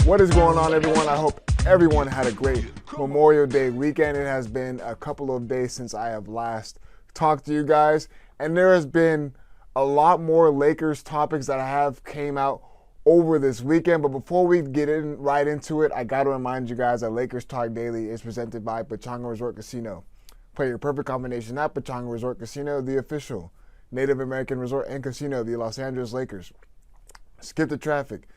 What is going on, everyone? I hope everyone had a great Memorial Day weekend. It has been a couple of days since I have last talked to you guys, and there has been a lot more Lakers topics that I have came out over this weekend. But before we get right into it, I got to remind you guys that Lakers Talk Daily is presented by Pechanga Resort Casino. Play your perfect combination at Pechanga Resort Casino, the official Native American resort and casino of the Los Angeles Lakers. Skip the traffic.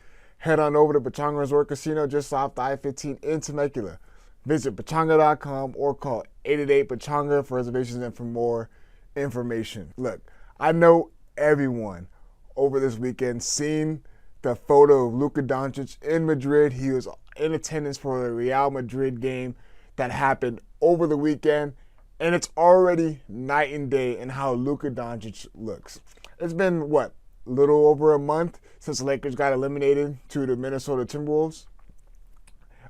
Head on over to Pechanga Resort Casino just off the I-15 in Temecula. Visit Pechanga.com or call 888-PECHANGA for reservations and for more information. Look, I know everyone over this weekend seen the photo of Luca Donic in Madrid. He was in attendance for the Real Madrid game that happened over the weekend, and it's already night and day in how Luca Donic looks. It's been, a little over a month since the Lakers got eliminated to the Minnesota Timberwolves,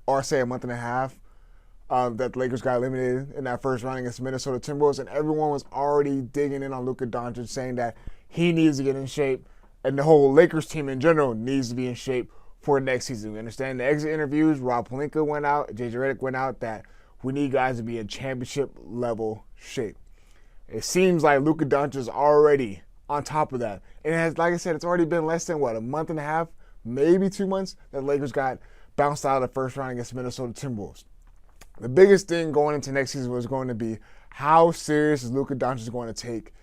or say a month and a half that the Lakers got eliminated in that first round against the Minnesota Timberwolves, and everyone was already digging in on Luca Donic, saying that he needs to get in shape, and the whole Lakers team in general needs to be in shape for next season. We understand the exit interviews, Pelinka went out, JJ Redick went out, that we need guys to be in championship level shape. It seems like Luca Donic is already on top of that. And it has, like I said, it's already been less than, a month and a half, maybe 2 months, that the Lakers got bounced out of the first round against the Minnesota Timberwolves. The biggest thing going into next season was going to be how serious is Luca Donic going to take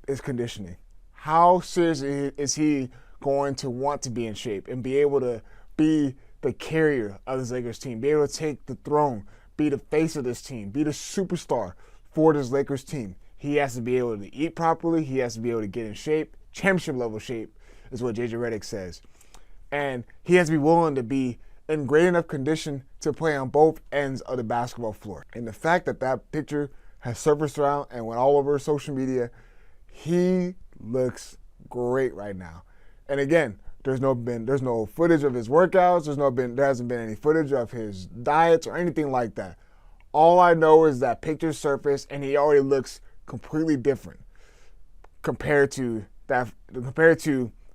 his conditioning. How serious is he going to want to be in shape and be able to be the carrier of this Lakers team, be able to take the throne, be the face of this team, be the superstar for this Lakers team. He has to be able to eat properly. He has to be able to get in shape. Championship level shape is what JJ Redick says. And he has to be willing to be in great enough condition to play on both ends of the basketball floor. And the fact that that picture has surfaced around and went all over social media, he looks great right now. And again, there's no footage of his workouts. There hasn't been any footage of his diets or anything like that. All I know is that pictures surfaced and he already looks completely different compared to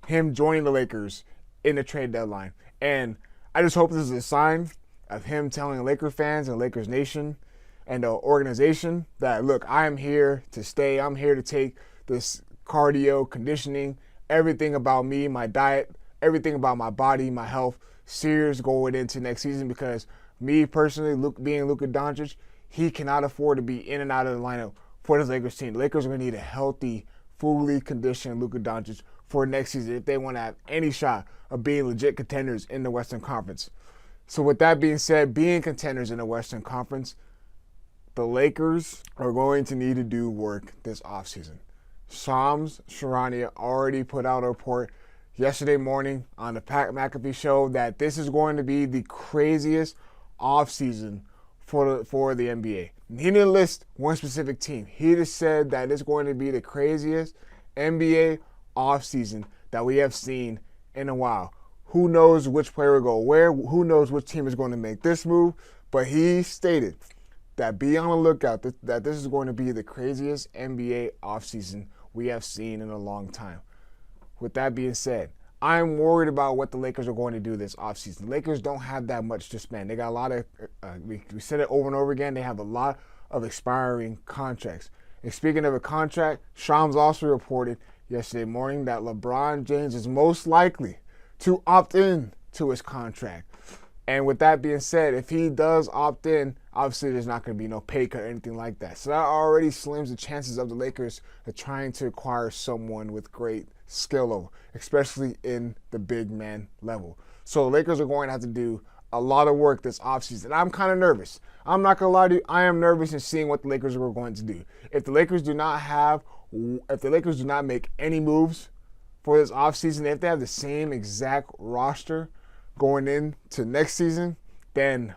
him joining the Lakers in the trade deadline. And I just hope this is a sign of him telling Laker fans and Lakers Nation and the organization that, look, I am here to stay. I'm here to take this cardio, conditioning, everything about me, my diet, everything about my body, my health, serious going into next season, because me personally, being Luca Donic, he cannot afford to be in and out of the lineup for this Lakers team. The Lakers are going to need a healthy, fully conditioned Luca Donic for next season if they want to have any shot of being legit contenders in the Western Conference. So with that being said, being contenders in the Western Conference, the Lakers are going to need to do work this offseason. Shams Charania already put out a report yesterday morning on the Pat McAfee show that this is going to be the craziest offseason for the NBA. He didn't list one specific team. He just said that it's going to be the craziest NBA offseason that we have seen in a while. Who knows which player will go where? Who knows which team is going to make this move? But he stated that be on the lookout, that this is going to be the craziest NBA offseason we have seen in a long time. With that being said, I'm worried about what the Lakers are going to do this offseason. The Lakers don't have that much to spend. They got a lot of, we said it over and over again, they have a lot of expiring contracts. And speaking of a contract, Shams also reported yesterday morning that LeBron James is most likely to opt in to his contract. And with that being said, if he does opt in, obviously there's not going to be no pay cut or anything like that. So that already slims the chances of the Lakers of trying to acquire someone with great skill level, especially in the big man level. So the Lakers are going to have to do a lot of work this offseason. I'm kind of nervous. I'm not going to lie to you. I am nervous in seeing what the Lakers are going to do. If the Lakers do not make any moves for this offseason, if they have the same exact roster going into next season, then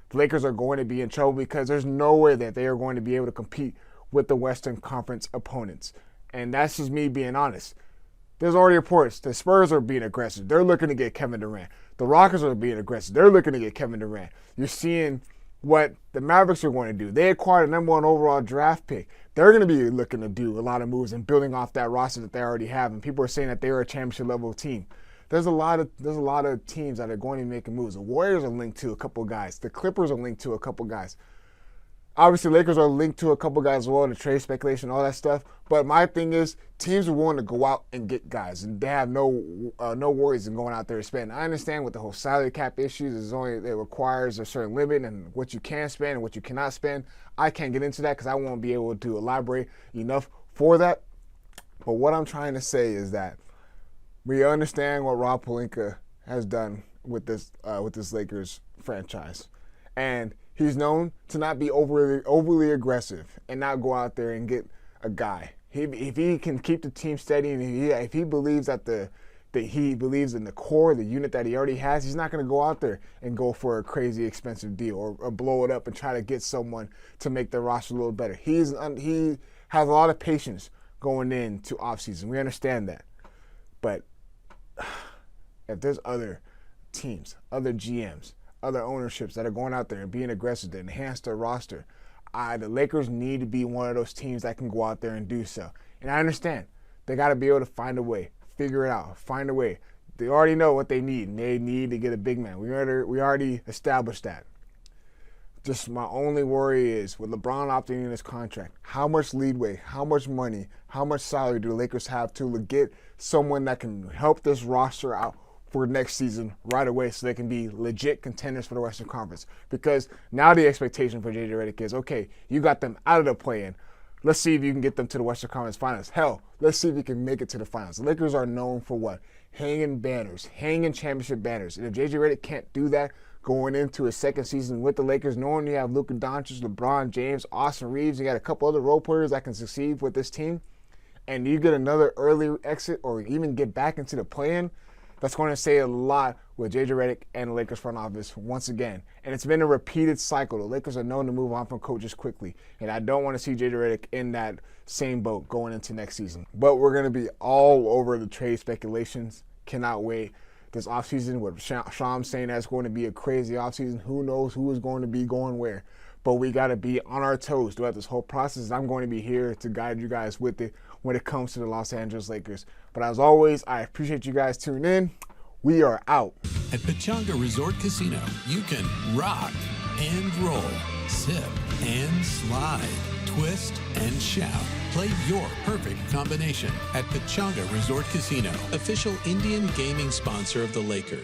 the Lakers are going to be in trouble, because there's no way that they are going to be able to compete with the Western Conference opponents. And that's just me being honest. There's already reports the Spurs are being aggressive. They're looking to get Kevin Durant. The Rockets are being aggressive. They're looking to get Kevin Durant. You're seeing what the Mavericks are going to do. They acquired a number 1 overall draft pick. They're going to be looking to do a lot of moves and building off that roster that they already have. And people are saying that they're a championship level team. there's a lot of teams that are going to be making moves. The Warriors are linked to a couple guys. The Clippers are linked to a couple guys. Obviously, Lakers are linked to a couple guys as well, the trade speculation, all that stuff. But my thing is, teams are willing to go out and get guys, and they have no worries in going out there and spending. I understand with the whole salary cap issues, it requires a certain limit and what you can spend and what you cannot spend. I can't get into that because I won't be able to elaborate enough for that. But what I'm trying to say is that we understand what Rob Pelinka has done with this Lakers franchise, and he's known to not be overly aggressive and not go out there and get a guy. If he can keep the team steady and if he believes that he believes in the core, the unit that he already has, he's not going to go out there and go for a crazy expensive deal or blow it up and try to get someone to make the roster a little better. He has a lot of patience going into offseason. We understand that. But if there's other teams, other GMs, other ownerships that are going out there and being aggressive to enhance their roster, the Lakers need to be one of those teams that can go out there and do so. And I understand they got to be able to find a way, figure it out, find a way. They already know what they need, and they need to get a big man. We already established that. Just my only worry is with LeBron opting in his contract, how much leeway, how much money, how much salary do the Lakers have to get someone that can help this roster out for next season right away so they can be legit contenders for the Western Conference? Because now the expectation for JJ Redick is, okay, you got them out of the play-in. Let's see if you can get them to the Western Conference Finals. Hell, let's see if you can make it to the finals. The Lakers are known for what? Hanging banners, hanging championship banners. And if JJ Redick can't do that going into his second season with the Lakers, knowing you have Luca Donic, LeBron James, Austin Reeves, you got a couple other role players that can succeed with this team, and you get another early exit or even get back into the play-in, that's going to say a lot with JJ Redick and the Lakers front office once again. And it's been a repeated cycle. The Lakers are known to move on from coaches quickly, and I don't want to see JJ Redick in that same boat going into next season. But we're going to be all over the trade speculations. Cannot wait. This offseason, with Shams saying that's going to be a crazy offseason. Who knows who is going to be going where? But we got to be on our toes throughout this whole process. I'm going to be here to guide you guys with it when it comes to the Los Angeles Lakers. But as always, I appreciate you guys tuning in. We are out. At Pechanga Resort Casino, you can rock and roll, sip and slide, twist and shout. Play your perfect combination at Pechanga Resort Casino, official Indian gaming sponsor of the Lakers.